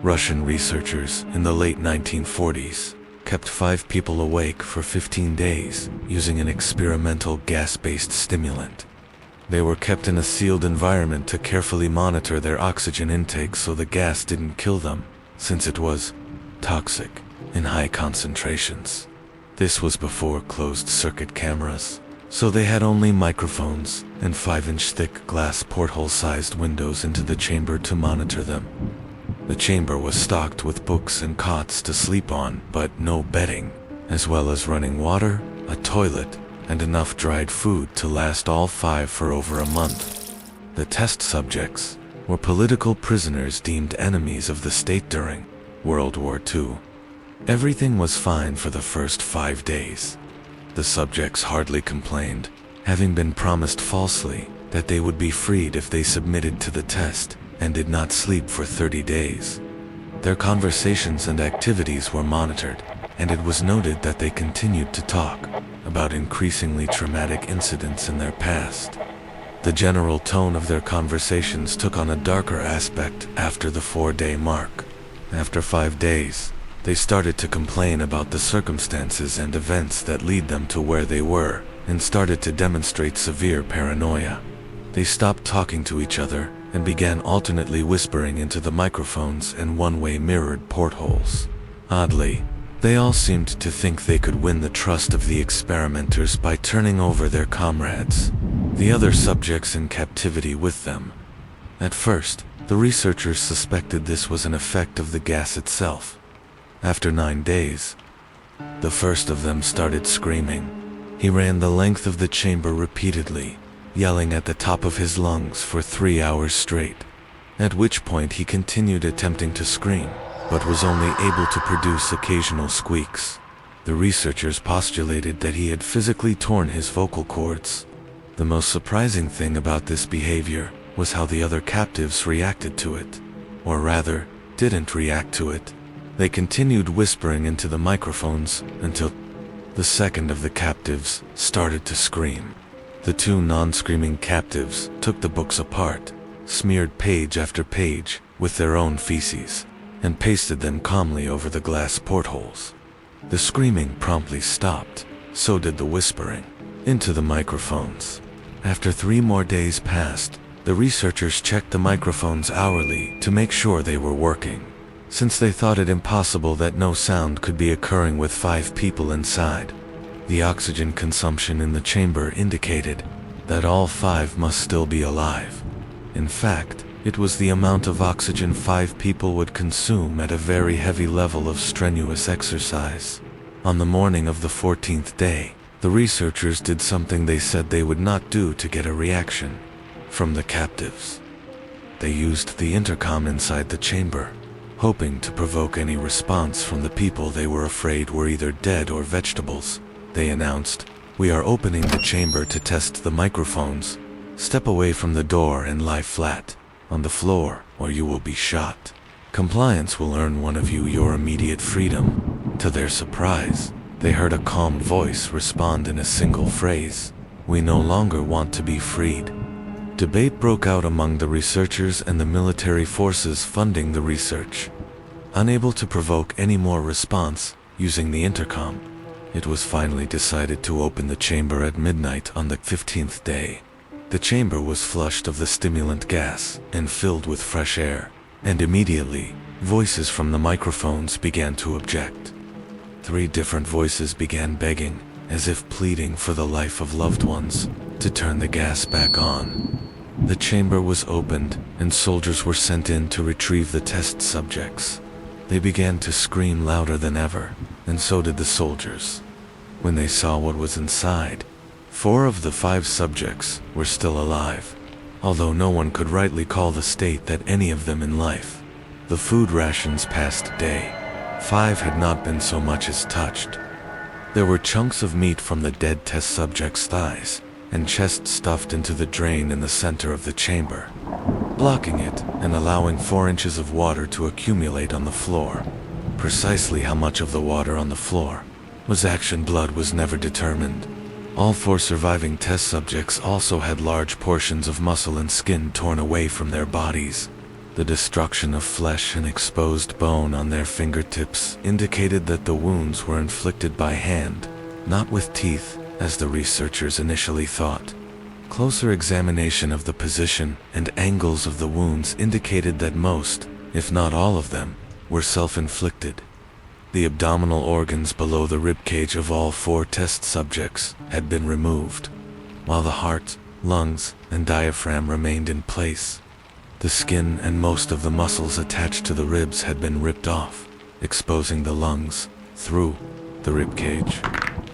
Russian researchers in the late 1940s kept 5 people awake for 15 days using an experimental gas-based stimulant. They were kept in a sealed environment to carefully monitor their oxygen intake so the gas didn't kill them, since it was toxic in high concentrations. This was before closed-circuit cameras, so they had only microphones and 5-inch thick glass porthole-sized windows into the chamber to monitor them. The chamber was stocked with books and cots to sleep on, but no bedding, as well as running water, a toilet, and enough dried food to last all 5 for over a month. The test subjects were political prisoners deemed enemies of the state during World War II. Everything was fine for the first 5 days. The subjects hardly complained, having been promised falsely that they would be freed if they submitted to the test and did not sleep for 30 days. Their conversations and activities were monitored, and it was noted that they continued to talk about increasingly traumatic incidents in their past. The general tone of their conversations took on a darker aspect after the 4-day mark. After 5 days, they started to complain about the circumstances and events that lead them to where they were, and started to demonstrate severe paranoia. They stopped talking to each other and began alternately whispering into the microphones and one-way mirrored portholes. Oddly, they all seemed to think they could win the trust of the experimenters by turning over their comrades, the other subjects in captivity with them. At first, the researchers suspected this was an effect of the gas itself. After 9 days, the first of them started screaming. He ran the length of the chamber repeatedly, yelling at the top of his lungs for 3 hours straight, at which point he continued attempting to scream, but was only able to produce occasional squeaks. The researchers postulated that he had physically torn his vocal cords. The most surprising thing about this behavior was how the other captives reacted to it, or rather, didn't react to it. They continued whispering into the microphones until the second of the captives started to scream. The 2 non-screaming captives took the books apart, smeared page after page with their own feces, and pasted them calmly over the glass portholes. The screaming promptly stopped, so did the whispering into the microphones. After 3 more days passed, the researchers checked the microphones hourly to make sure they were working, since they thought it impossible that no sound could be occurring with 5 people inside. The oxygen consumption in the chamber indicated that all 5 must still be alive. In fact, it was the amount of oxygen 5 people would consume at a very heavy level of strenuous exercise. On the morning of the 14th day, the researchers did something they said they would not do to get a reaction from the captives. They used the intercom inside the chamber, hoping to provoke any response from the people they were afraid were either dead or vegetables. They announced, "We are opening the chamber to test the microphones. Step away from the door and lie flat on the floor, or you will be shot. Compliance will earn one of you your immediate freedom." To their surprise, they heard a calm voice respond in a single phrase, "We no longer want to be freed." Debate broke out among the researchers and the military forces funding the research. Unable to provoke any more response using the intercom, it was finally decided to open the chamber at midnight on the 15th day. The chamber was flushed of the stimulant gas and filled with fresh air, and immediately, voices from the microphones began to object. 3 different voices began begging, as if pleading for the life of loved ones, to turn the gas back on. The chamber was opened, and soldiers were sent in to retrieve the test subjects. They began to scream louder than ever, and so did the soldiers. When they saw what was inside, 4 of the 5 subjects were still alive, although no one could rightly call the state that any of them in life. The food rations past day 5 had not been so much as touched. There were chunks of meat from the dead test subjects' thighs and chest stuffed into the drain in the center of the chamber, blocking it and allowing 4 inches of water to accumulate on the floor. Precisely how much of the water on the floor was action blood was never determined. All 4 surviving test subjects also had large portions of muscle and skin torn away from their bodies. The destruction of flesh and exposed bone on their fingertips indicated that the wounds were inflicted by hand, not with teeth, as the researchers initially thought. Closer examination of the position and angles of the wounds indicated that most, if not all of them, were self-inflicted. The abdominal organs below the ribcage of all 4 test subjects had been removed, while the heart, lungs, and diaphragm remained in place. The skin and most of the muscles attached to the ribs had been ripped off, exposing the lungs through the ribcage.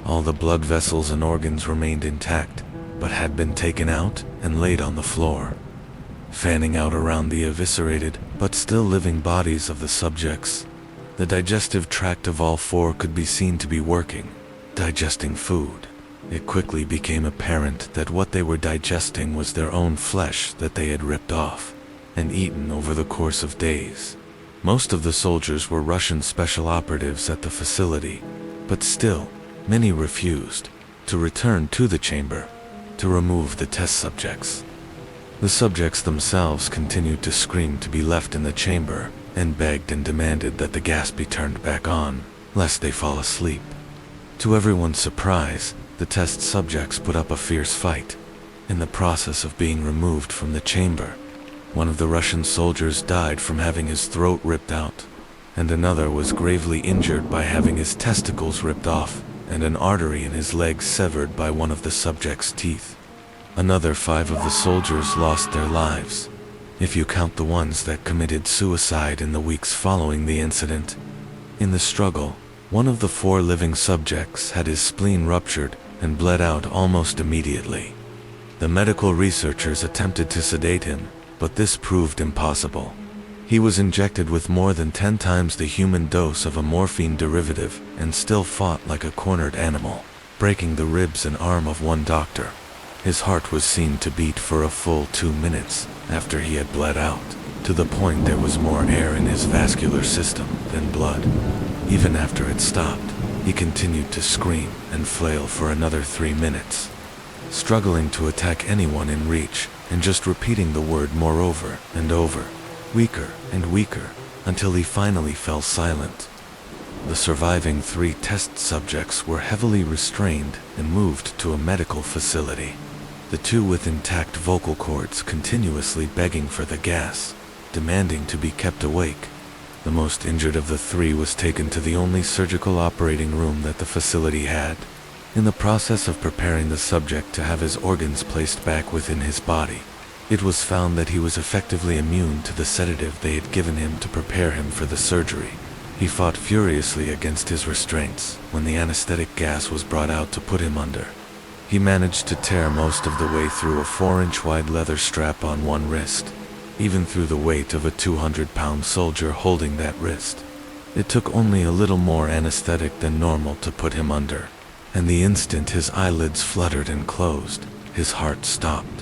All the blood vessels and organs remained intact, but had been taken out and laid on the floor. Fanning out around the eviscerated but still living bodies of the subjects, the digestive tract of all 4 could be seen to be working, digesting food. It quickly became apparent that what they were digesting was their own flesh that they had ripped off and eaten over the course of days. Most of the soldiers were Russian special operatives at the facility, but still, many refused to return to the chamber to remove the test subjects. The subjects themselves continued to scream to be left in the chamber and begged and demanded that the gas be turned back on, lest they fall asleep. To everyone's surprise, the test subjects put up a fierce fight. In the process of being removed from the chamber, one of the Russian soldiers died from having his throat ripped out, and another was gravely injured by having his testicles ripped off and an artery in his leg severed by one of the subject's teeth. Another 5 of the soldiers lost their lives, if you count the ones that committed suicide in the weeks following the incident. In the struggle, one of the 4 living subjects had his spleen ruptured and bled out almost immediately. The medical researchers attempted to sedate him, but this proved impossible. He was injected with more than 10 times the human dose of a morphine derivative and still fought like a cornered animal, breaking the ribs and arm of one doctor. His heart was seen to beat for a full 2 minutes after he had bled out, to the point there was more air in his vascular system than blood. Even after it stopped, he continued to scream and flail for another 3 minutes, struggling to attack anyone in reach and just repeating the word moreover and over, weaker and weaker, until he finally fell silent. The surviving 3 test subjects were heavily restrained and moved to a medical facility. The 2 with intact vocal cords continuously begging for the gas, demanding to be kept awake. The most injured of the 3 was taken to the only surgical operating room that the facility had. In the process of preparing the subject to have his organs placed back within his body, it was found that he was effectively immune to the sedative they had given him to prepare him for the surgery. He fought furiously against his restraints when the anesthetic gas was brought out to put him under. He managed to tear most of the way through a 4-inch wide leather strap on one wrist, even through the weight of a 200-pound soldier holding that wrist. It took only a little more anesthetic than normal to put him under, and the instant his eyelids fluttered and closed, his heart stopped.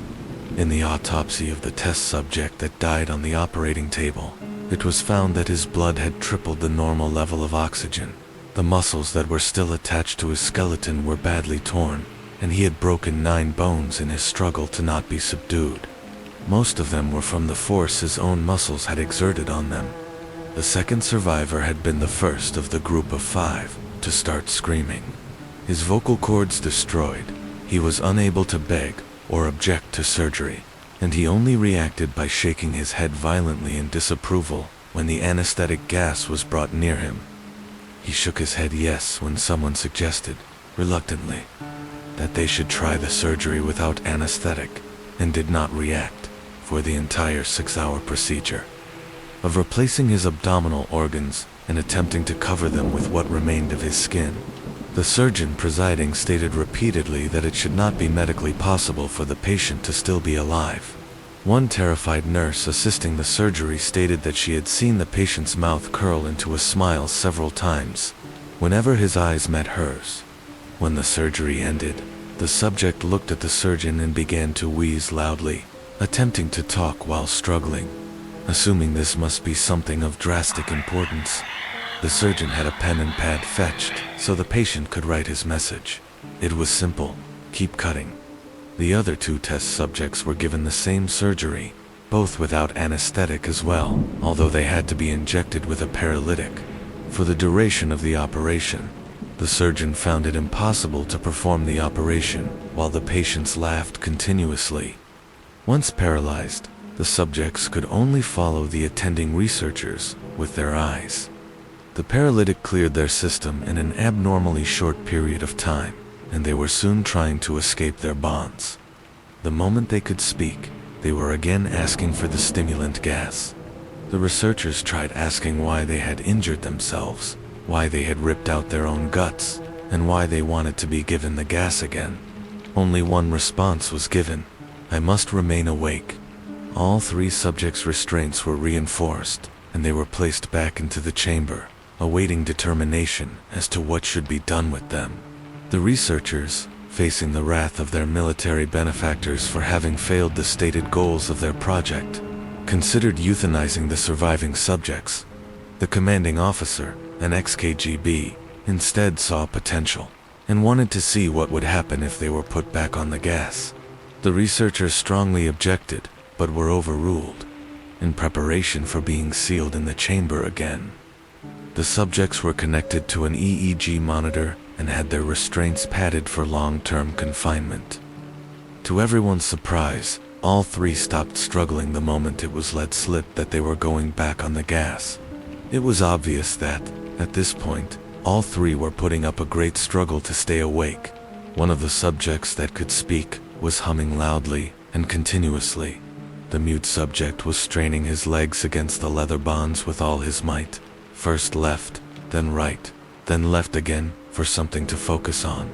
In the autopsy of the test subject that died on the operating table, it was found that his blood had tripled the normal level of oxygen. The muscles that were still attached to his skeleton were badly torn, and he had broken 9 bones in his struggle to not be subdued. Most of them were from the force his own muscles had exerted on them. The second survivor had been the first of the group of 5 to start screaming. His vocal cords destroyed, he was unable to beg or object to surgery, and he only reacted by shaking his head violently in disapproval when the anesthetic gas was brought near him. He shook his head yes when someone suggested, reluctantly, that they should try the surgery without anesthetic, and did not react for the entire 6-hour procedure of replacing his abdominal organs and attempting to cover them with what remained of his skin. The surgeon presiding stated repeatedly that it should not be medically possible for the patient to still be alive. One terrified nurse assisting the surgery stated that she had seen the patient's mouth curl into a smile several times whenever his eyes met hers. When the surgery ended, the subject looked at the surgeon and began to wheeze loudly, attempting to talk while struggling. Assuming this must be something of drastic importance, the surgeon had a pen and pad fetched so the patient could write his message. It was simple: keep cutting. The other 2 test subjects were given the same surgery, both without anesthetic as well, although they had to be injected with a paralytic. For the duration of the operation, the surgeon found it impossible to perform the operation while the patients laughed continuously. Once paralyzed, the subjects could only follow the attending researchers with their eyes. The paralytic cleared their system in an abnormally short period of time, and they were soon trying to escape their bonds. The moment they could speak, they were again asking for the stimulant gas. The researchers tried asking why they had injured themselves, why they had ripped out their own guts, and why they wanted to be given the gas again. Only one response was given: "I must remain awake." All three subjects' restraints were reinforced, and they were placed back into the chamber, awaiting determination as to what should be done with them. The researchers, facing the wrath of their military benefactors for having failed the stated goals of their project, considered euthanizing the surviving subjects. The commanding officer, an ex-KGB, instead saw potential, and wanted to see what would happen if they were put back on the gas. The researchers strongly objected, but were overruled, in preparation for being sealed in the chamber again. The subjects were connected to an EEG monitor and had their restraints padded for long-term confinement. To everyone's surprise, all three stopped struggling the moment it was let slip that they were going back on the gas. It was obvious that, at this point, all three were putting up a great struggle to stay awake. One of the subjects that could speak was humming loudly and continuously. The mute subject was straining his legs against the leather bonds with all his might, first left, then right, then left again, for something to focus on.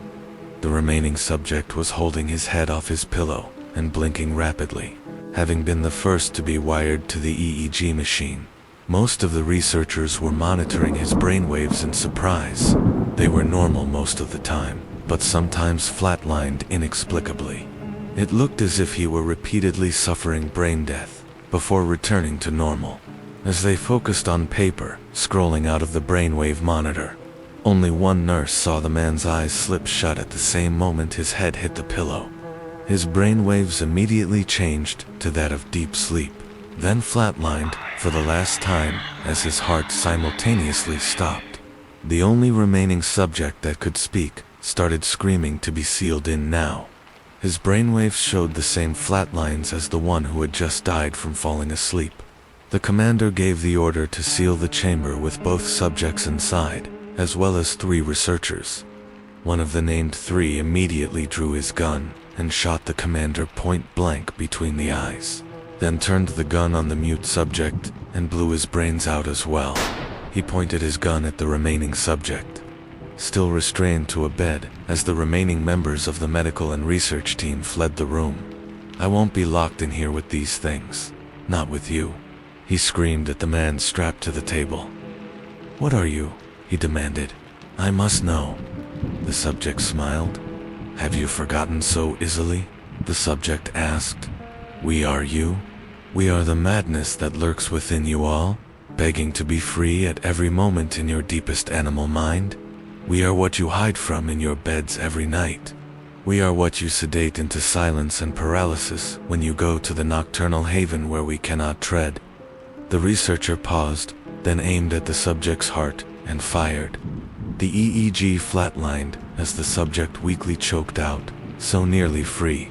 The remaining subject was holding his head off his pillow and blinking rapidly, having been the first to be wired to the EEG machine. Most of the researchers were monitoring his brainwaves in surprise. They were normal most of the time, but sometimes flatlined inexplicably. It looked as if he were repeatedly suffering brain death before returning to normal. As they focused on paper, scrolling out of the brainwave monitor, only one nurse saw the man's eyes slip shut at the same moment his head hit the pillow. His brainwaves immediately changed to that of deep sleep, then flatlined for the last time as his heart simultaneously stopped. The only remaining subject that could speak started screaming to be sealed in now. His brainwaves showed the same flat lines as the one who had just died from falling asleep. The commander gave the order to seal the chamber with both subjects inside, as well as 3 researchers. One of the named 3 immediately drew his gun and shot the commander point blank between the eyes, then turned the gun on the mute subject and blew his brains out as well. He pointed his gun at the remaining subject, still restrained to a bed, as the remaining members of the medical and research team fled the room. "I won't be locked in here with these things. Not with you," he screamed at the man strapped to the table. "What are you?" he demanded. "I must know." The subject smiled. "Have you forgotten so easily?" the subject asked. "We are you. We are the madness that lurks within you all, begging to be free at every moment in your deepest animal mind. We are what you hide from in your beds every night. We are what you sedate into silence and paralysis when you go to the nocturnal haven where we cannot tread." The researcher paused, then aimed at the subject's heart and fired. The EEG flatlined as the subject weakly choked out, "So nearly free."